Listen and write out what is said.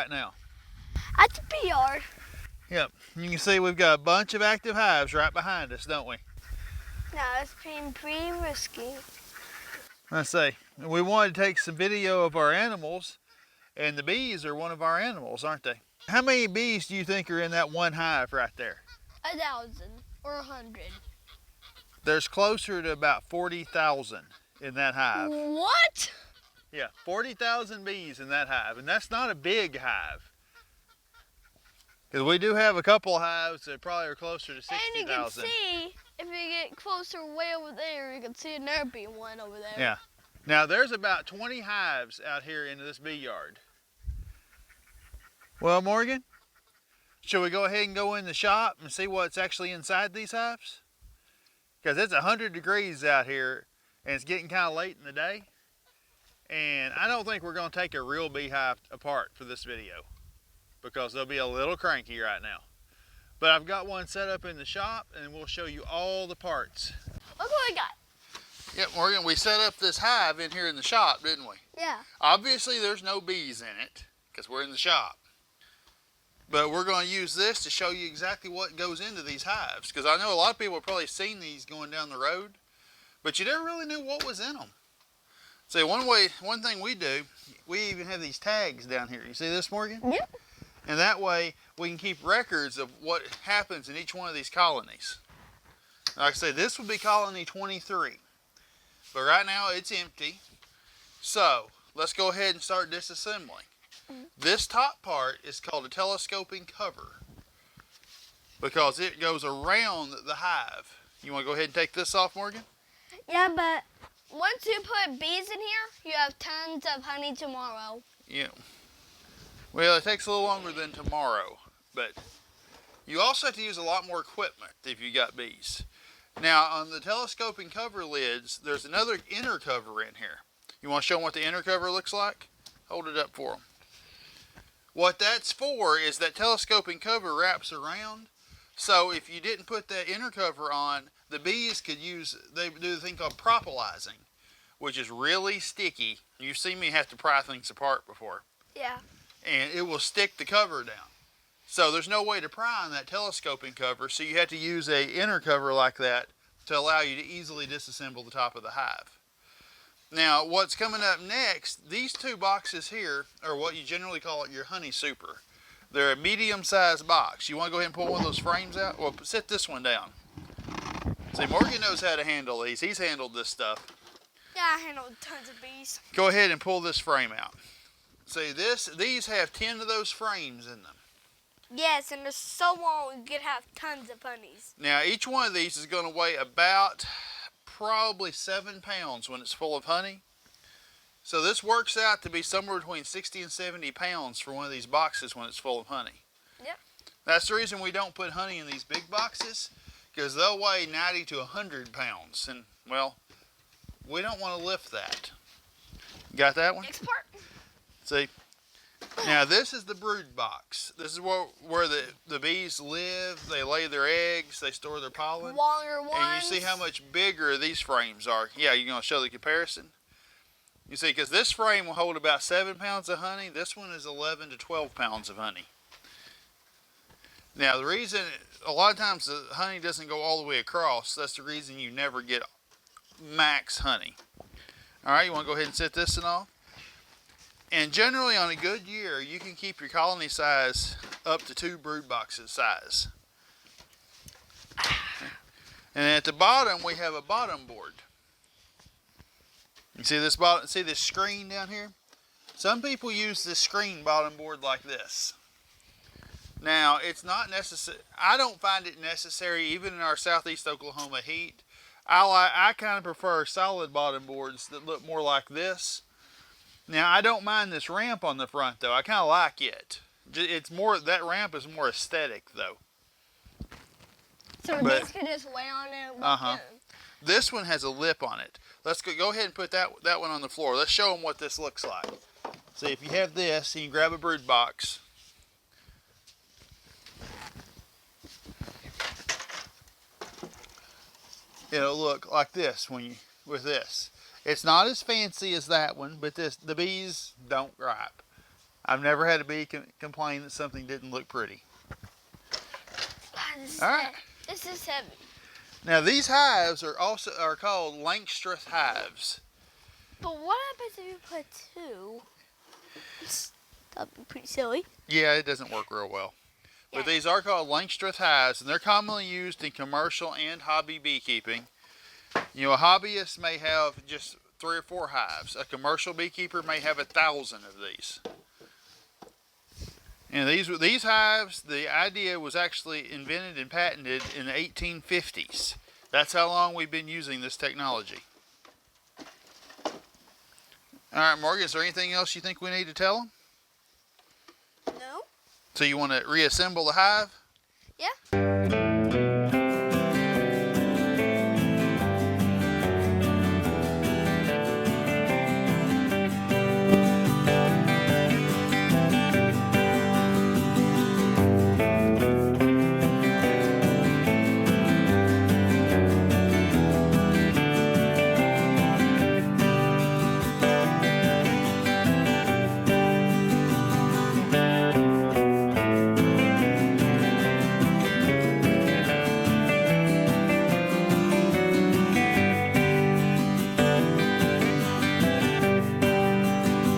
right now? At the bee yard. Yep. You can see we've got a bunch of active hives right behind us, don't we? Now it's being pretty risky. Let's see. We wanted to take some video of our animals, and the bees are one of our animals, aren't they? How many bees do you think are in that one hive right there? 1,000 or 100. There's closer to about 40,000 in that hive. What? Yeah, 40,000 bees in that hive, and that's not a big hive. Because we do have a couple hives that probably are closer to 60,000. And you can see, if you get closer way over there, you can see another bee one over there. Yeah. Now there's about 20 hives out here in this bee yard. Well, Morgan, should we go ahead and go in the shop and see what's actually inside these hives? Because it's 100 degrees out here and it's getting kind of late in the day. And I don't think we're going to take a real beehive apart for this video because they'll be a little cranky right now. But I've got one set up in the shop and we'll show you all the parts. Look what I got. Yep, Morgan, we set up this hive in here in the shop, didn't we? Yeah. Obviously there's no bees in it because we're in the shop. But we're going to use this to show you exactly what goes into these hives, because I know a lot of people have probably seen these going down the road, but you never really knew what was in them. So one thing we do, we even have these tags down here. You see this, Morgan? Yep. And that way we can keep records of what happens in each one of these colonies. Like I say, this would be colony 23, but right now it's empty. So let's go ahead and start disassembling. This top part is called a telescoping cover because it goes around the hive. You want to go ahead and take this off, Morgan? Yeah, but once you put bees in here, you have tons of honey tomorrow. Yeah. Well, it takes a little longer than tomorrow, but you also have to use a lot more equipment if you got bees. Now, on the telescoping cover lids, there's another inner cover in here. You want to show them what the inner cover looks like? Hold it up for them. What that's for is that telescoping cover wraps around. So if you didn't put that inner cover on, the bees could they do the thing called propolising, which is really sticky. You've seen me have to pry things apart before. Yeah. And it will stick the cover down. So there's no way to pry on that telescoping cover, so you have to use an inner cover like that to allow you to easily disassemble the top of the hive. Now, what's coming up next, these two boxes here are what you generally call your honey super. They're a medium-sized box. You want to go ahead and pull one of those frames out? Well, sit this one down. See, Morgan knows how to handle these. He's handled this stuff. Yeah, I handled tons of bees. Go ahead and pull this frame out. See, these have 10 of those frames in them. Yes, and they're so long you could have tons of honeys. Now, each one of these is going to weigh about probably 7 pounds when it's full of honey. So this works out to be somewhere between 60 and 70 pounds for one of these boxes when it's full of honey. Yep. That's the reason we don't put honey in these big boxes, because they'll weigh 90 to 100 pounds. And, well, we don't want to lift that. Got that one? Next part. See? Now this is the brood box. This is where the bees live. They lay their eggs. They store their pollen. Longer ones. And you see how much bigger these frames are. Yeah, you're going to show the comparison? You see, because this frame will hold about 7 pounds of honey. This one is 11 to 12 pounds of honey. Now the reason, a lot of times the honey doesn't go all the way across. That's the reason you never get max honey. Alright, you want to go ahead and set this one off? And generally on a good year, you can keep your colony size up to 2 brood boxes size. And at the bottom, we have a bottom board. You see this screen down here? Some people use this screen bottom board like this. Now, it's not necessary. I don't find it necessary, even in our southeast Oklahoma heat. I kind of prefer solid bottom boards that look more like this. Now, I don't mind this ramp on the front, though. I kind of like it. It's more, that ramp is more aesthetic, though. So these could just lay on it and walk in. This one has a lip on it. Let's go ahead and put that one on the floor. Let's show them what this looks like. See, if you have this, you can grab a brood box. It'll look like this with this. It's not as fancy as that one, but the bees don't gripe. I've never had a bee complain that something didn't look pretty. This is All right. This is heavy. Now these hives are called Langstroth hives. But what happens if you put two? That'd be pretty silly. Yeah, it doesn't work real well. Yeah. But these are called Langstroth hives, and they're commonly used in commercial and hobby beekeeping. You know, a hobbyist may have just 3 or 4 hives. A commercial beekeeper may have 1,000 of these. And these hives, the idea was actually invented and patented in the 1850s. That's how long we've been using this technology. All right, Morgan, is there anything else you think we need to tell them? No. So you want to reassemble the hive? Yeah.